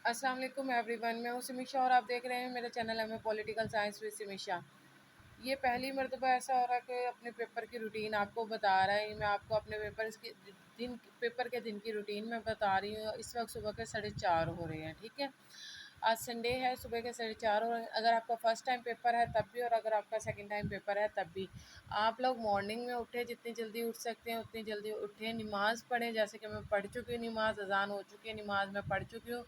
अस्सलाम वालेकुम एवरीवन, मैं हूँ सिमिशा और आप देख रहे हैं मेरा चैनल है पॉलिटिकल साइंस विद सिमिशा। ये पहली मर्तबा ऐसा हो रहा है कि अपने पेपर की रूटीन आपको बता रहा है। मैं आपको अपने पेपर के दिन की रूटीन में बता रही हूँ। इस वक्त सुबह के 4:30 हो रहे हैं, ठीक है। आज संडे है, सुबह के 4:30 हो रहे हैं। अगर आपका फर्स्ट टाइम पेपर है तब भी, और अगर आपका सेकंड टाइम पेपर है तब भी, आप लोग मॉर्निंग में उठे, जितनी जल्दी उठ सकते हैं उतनी जल्दी उठें, नमाज़ पढ़ें। जैसे कि मैं पढ़ चुकी हूँ नमाज़, अज़ान हो चुकी है, नमाज़ मैं पढ़ चुकी हूँ।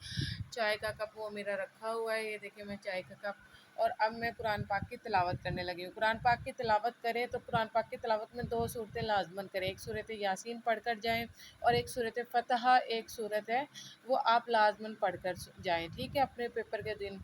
चाय का कप वो मेरा रखा हुआ है, ये देखिए मैं चाय का कप। और अब मैं कुरान पाक की तिलावत करने लगी हूँ। कुरान पाक की तिलावत करें तो कुरान पाक की तिलावत में 2 सूरतें लाज़िमन करें। एक सूरत यासीन पढ़कर जाएँ और एक सूरत फ़तह, एक सूरत है वो आप लाज़िमन पढ़कर जाएँ, ठीक है। अपने पेपर के दिन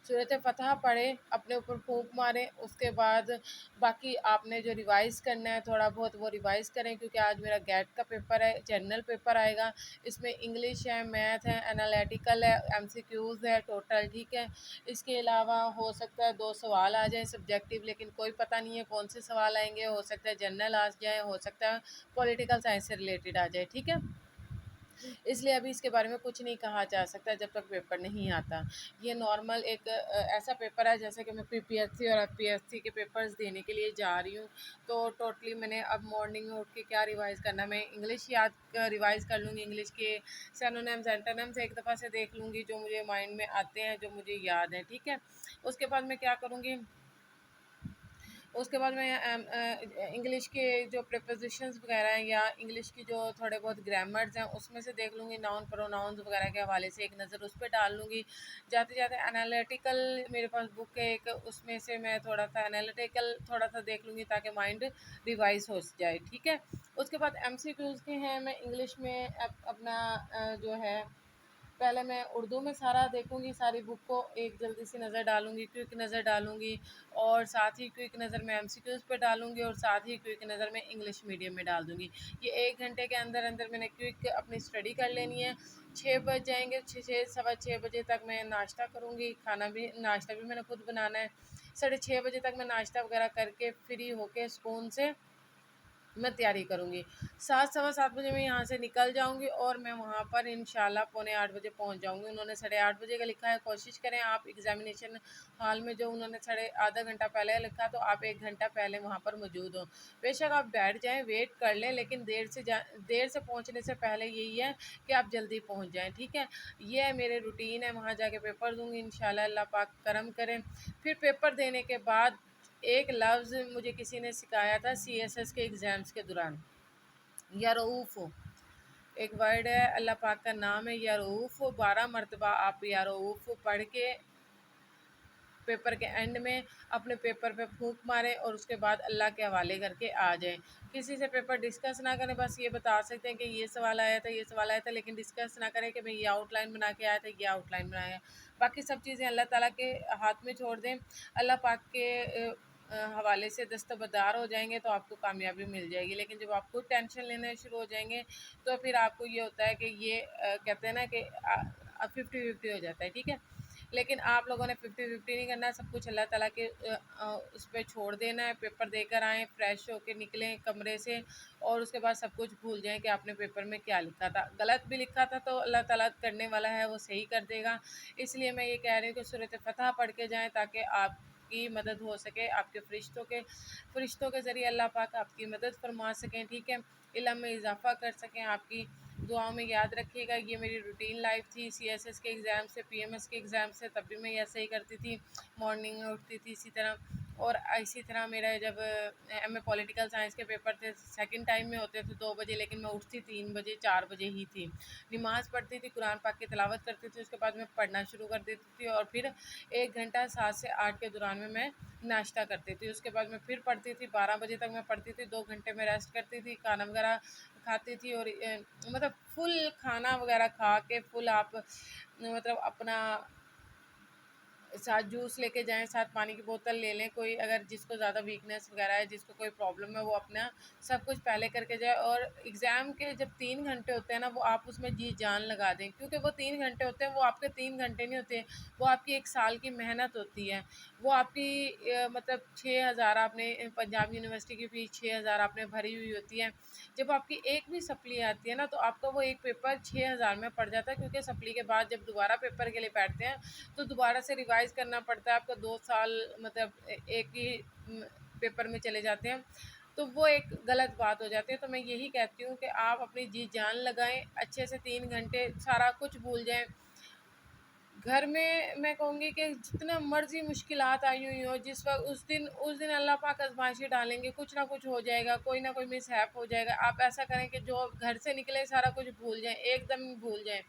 सूरत फ़तह पढ़ें, अपने ऊपर फूँक मारें। उसके बाद बाकी आपने जो रिवाइज़ करना है थोड़ा बहुत वो रिवाइज़ करें, क्योंकि आज मेरा गेट का पेपर है, जनरल पेपर आएगा। इसमें इंग्लिश है, मैथ है, एनालिटिकल है, एमसीक्यूज़ है टोटल, ठीक है। इसके अलावा हो सकता है 2 सवाल आ जाएँ सब्जेक्टिव, लेकिन कोई पता नहीं है कौन से सवाल आएँगे। हो सकता है जनरल आ जाए, हो सकता है पॉलिटिकल साइंस से रिलेटेड आ जाए, ठीक है। इसलिए अभी इसके बारे में कुछ नहीं कहा जा सकता जब तक पेपर नहीं आता। ये नॉर्मल एक ऐसा पेपर है जैसे कि मैं पीपीएससी और एफपीएससी के पेपर्स देने के लिए जा रही हूँ। तो टोटली मैंने अब मॉर्निंग में उठ के क्या रिवाइज़ करना, मैं इंग्लिश रिवाइज़ कर लूँगी। इंग्लिश के सिनोनिम्स एंटोनिम्स एक दफ़ा से देख लूँगी, जो मुझे माइंड में आते हैं, जो मुझे याद है, ठीक है। उसके बाद मैं क्या करूँगी, उसके बाद मैं इंग्लिश के जो प्रीपोज़िशंस वगैरह हैं या इंग्लिश की जो थोड़े बहुत ग्रामर्स हैं उसमें से देख लूँगी। नाउन प्रोनाउंस वगैरह के हवाले से एक नज़र उस पे डाल लूँगी। जाते-जाते एनालिटिकल मेरे पास बुक है एक, उसमें से मैं थोड़ा-सा एनालिटिकल थोड़ा-सा देख लूँगी ताकि माइंड रिवाइज़ हो जाए, ठीक है। उसके बाद एमसीक्यूज़ के हैं, मैं इंग्लिश में अपना जो है पहले मैं उर्दू में सारा देखूँगी, सारी बुक को एक जल्दी से नज़र डालूँगी, क्विक नज़र डालूँगी। और साथ ही क्विक नज़र मैं एमसीक्यूज़ पे डालूँगी और साथ ही क्विक नज़र मैं इंग्लिश मीडियम में डाल दूँगी। ये 1 घंटे के अंदर-अंदर मैंने क्विक अपनी स्टडी कर लेनी है। 6 बज जाएँगे, 6 सवा 6 बजे तक मैं नाश्ता करूँगी, नाश्ता भी मैंने खुद बनाना है। साढ़े 6 बजे तक मैं नाश्ता वगैरह करके फ्री होके सुकून से मैं तैयारी करूँगी। 7 सवा 7 बजे मैं यहाँ से निकल जाऊँगी और मैं वहाँ पर इंशाल्लाह पौने 8 बजे पहुँच जाऊँगी। उन्होंने साढ़े 8 बजे का लिखा है, कोशिश करें आप एग्ज़ामिनेशन हॉल में, जो उन्होंने साढ़े आधा घंटा पहले लिखा तो आप 1 घंटा पहले वहाँ पर मौजूद हो। बेशक आप बैठ जाएँ, वेट कर लें, लेकिन देर से पहुँचने से पहले यही है कि आप जल्दी पहुँच जाएँ, ठीक है। ये है मेरे रूटीन है, वहाँ जाके पेपर दूँगी इंशाल्लाह, अल्लाह पाक करम करें। फिर पेपर देने के बाद एक लफ्ज़ मुझे किसी ने सिखाया था सीएसएस के एग्ज़ाम्स के दौरान, या रऊफ़, एक वर्ड है, अल्लाह पाक का नाम है या रऊफ़। 12 मरतबा आप या रऊफ़ पढ़ के पेपर के एंड में अपने पेपर पे फूंक मारें और उसके बाद अल्लाह के हवाले करके आ जाएं। किसी से पेपर डिस्कस ना करें, बस ये बता सकते हैं कि ये सवाल आया था, ये सवाल आया था, लेकिन डिस्कस ना करें कि मैं ये आउटलाइन बना के आया था, ये आउटलाइन बनाया। बाकी सब चीज़ें अल्लाह ताला के हाथ में छोड़ दें। अल्लाह पाक के हवाले से दस्तबरदार हो जाएंगे तो आपको कामयाबी मिल जाएगी। लेकिन जब आप खुद टेंशन लेने शुरू हो जाएंगे तो फिर आपको ये होता है कि ये कहते हैं ना कि 50-50 हो जाता है, ठीक है। लेकिन आप लोगों ने 50-50 नहीं करना है, सब कुछ अल्लाह ताला के उस पे छोड़ देना है। पेपर देकर आएँ, फ्रेश होके निकलें कमरे से और उसके बाद सब कुछ भूल जाएँ कि आपने पेपर में क्या लिखा था। गलत भी लिखा था तो अल्लाह ताला करने वाला है, वो सही कर देगा। इसलिए मैं ये कह रही हूँ कि सूरत फ़तह पढ़ के जाएँ ताकि आपकी मदद हो सके, आपके फ़रिश्तों के ज़रिए अल्लाह पाक आपकी मदद फ़रमा सकें, ठीक है। इल्म में इज़ाफ़ा कर सकें, आपकी दुआओं में याद रखिएगा। ये मेरी रूटीन लाइफ थी, सीएसएस के एग्ज़ाम से, पीएमएस के एग्ज़ाम से, तब भी मैं ऐसे ही करती थी, मॉर्निंग में उठती थी इसी तरह। और इसी तरह मेरा जब एमए पॉलिटिकल साइंस के पेपर थे, सेकंड टाइम में होते थे 2 बजे, लेकिन मैं उठती 3 बजे 4 बजे ही थी। नमाज़ पढ़ती थी, कुरान पाक की तिलावत करती थी, उसके बाद मैं पढ़ना शुरू कर देती थी और फिर 1 घंटा 7 से 8 के दौरान में मैं नाश्ता करती थी। उसके बाद मैं फिर पढ़ती थी, 12 बजे तक मैं पढ़ती थी, 2 घंटे मैं रेस्ट करती थी, खाना वगैरह खाती थी और मतलब फुल खाना वगैरह खा के फुल आप मतलब अपना साथ जूस लेके जाएं, साथ पानी की बोतल ले लें। कोई अगर जिसको ज़्यादा वीकनेस वगैरह है, जिसको कोई प्रॉब्लम है, वो अपना सब कुछ पहले करके जाए। और एग्ज़ाम के जब 3 घंटे होते हैं ना, वो आप उसमें जी जान लगा दें, क्योंकि वो 3 घंटे होते हैं, वो आपके 3 घंटे नहीं होते, वो आपकी 1 साल की मेहनत होती है। वो आपकी मतलब 6,000 आपने पंजाब यूनिवर्सिटी की फ़ीस 6,000 आपने भरी हुई होती है। जब आपकी एक भी सप्ली आती है ना, तो आपका वो एक पेपर 6,000 में पड़ जाता है, क्योंकि सप्ली के बाद जब दोबारा पेपर के लिए बैठते हैं तो दोबारा से रिवाइज़ करना पड़ता है। आपका 2 साल मतलब एक ही पेपर में चले जाते हैं, तो वो एक गलत बात हो जाती है। तो मैं यही कहती हूँ कि आप अपनी जी जान लगाएं, अच्छे से 3 घंटे सारा कुछ भूल जाएं। घर में मैं कहूँगी कि जितना मर्ज़ी मुश्किलात आई हुई हो, जिस वक़्त उस दिन अल्लाह पाक आज़माइशें डालेंगे, कुछ ना कुछ हो जाएगा, कोई ना कोई मिसहैप हो जाएगा। आप ऐसा करें कि जो घर से निकले सारा कुछ भूल जाएँ, एकदम भूल जाएँ।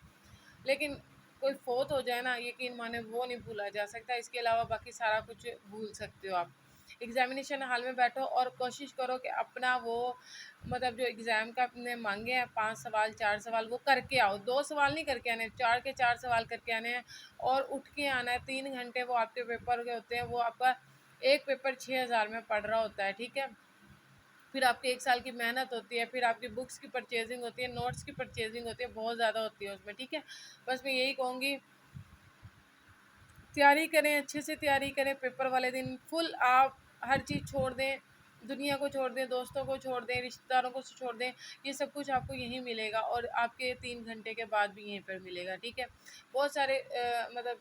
लेकिन कोई फ़ौत हो जाए ना, यकीन माने वो नहीं भूला जा सकता, इसके अलावा बाकी सारा कुछ भूल सकते हो आप। एग्ज़ामिनेशन हॉल में बैठो और कोशिश करो कि अपना वो मतलब जो एग्ज़ाम का आपने माँगे हैं 5 सवाल 4 सवाल वो करके आओ। 2 सवाल नहीं करके आने, 4 के 4 सवाल करके आने हैं और उठ के आना है। 3 घंटे वो आपके पेपर के होते हैं, वो आपका एक पेपर 6,000 में पड़ रहा होता है, ठीक है? फिर आपकी 1 साल की मेहनत होती है, फिर आपकी बुक्स की परचेज़िंग होती है, नोट्स की परचेज़िंग होती है, बहुत ज़्यादा होती है उसमें, ठीक है? बस मैं यही कहूँगी, तैयारी करें, अच्छे से तैयारी करें। पेपर वाले दिन फुल आप हर चीज़ छोड़ दें, दुनिया को छोड़ दें, दोस्तों को छोड़ दें, रिश्तेदारों को छोड़ दें। ये सब कुछ आपको यहीं मिलेगा और आपके 3 घंटे के बाद भी यहीं पर मिलेगा, ठीक है? बहुत सारे मतलब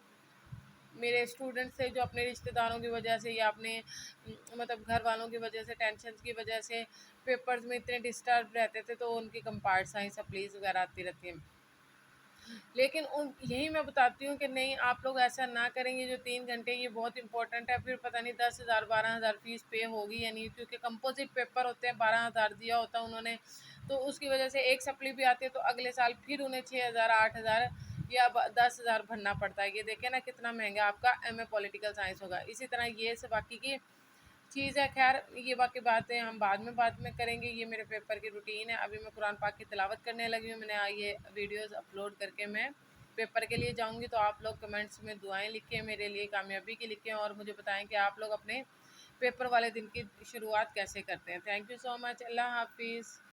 मेरे स्टूडेंट्स थे जो अपने रिश्तेदारों की वजह से या अपने मतलब घर वालों की वजह से, टेंशन की वजह से पेपर्स में इतने डिस्टर्ब रहते थे, तो उनकी कंपार्ट साइंस सप्लीज वगैरह आती रहती हैं। लेकिन उन यही मैं बताती हूँ कि नहीं, आप लोग ऐसा ना करेंगे। जो 3 घंटे ये बहुत इंपॉर्टेंट है। फिर पता नहीं 10,000 12,000 फीस पे होगी या नहीं, क्योंकि कंपोजिट पेपर होते हैं, 12,000 दिया होता है उन्होंने, तो उसकी वजह से एक सप्ली भी आती है, तो अगले साल फिर उन्हें 6,000 8,000 या 10,000 भरना पड़ता है। ये देखें ना कितना महंगा आपका एमए पॉलिटिकल साइंस होगा। इसी तरह ये सब बाकी की चीज़ है। खैर, ये बाकी बातें हम बाद में करेंगे। ये मेरे पेपर की रूटीन है। अभी मैं कुरान पाक की तिलावत करने लगी हूँ। मैंने ये वीडियोस अपलोड करके मैं पेपर के लिए जाऊँगी। तो आप लोग कमेंट्स में दुआएं लिखें मेरे लिए, कामयाबी की लिखें, और मुझे बताएं कि आप लोग अपने पेपर वाले दिन की शुरुआत कैसे करते हैं। Thank you so much. अल्लाह हाफिज़।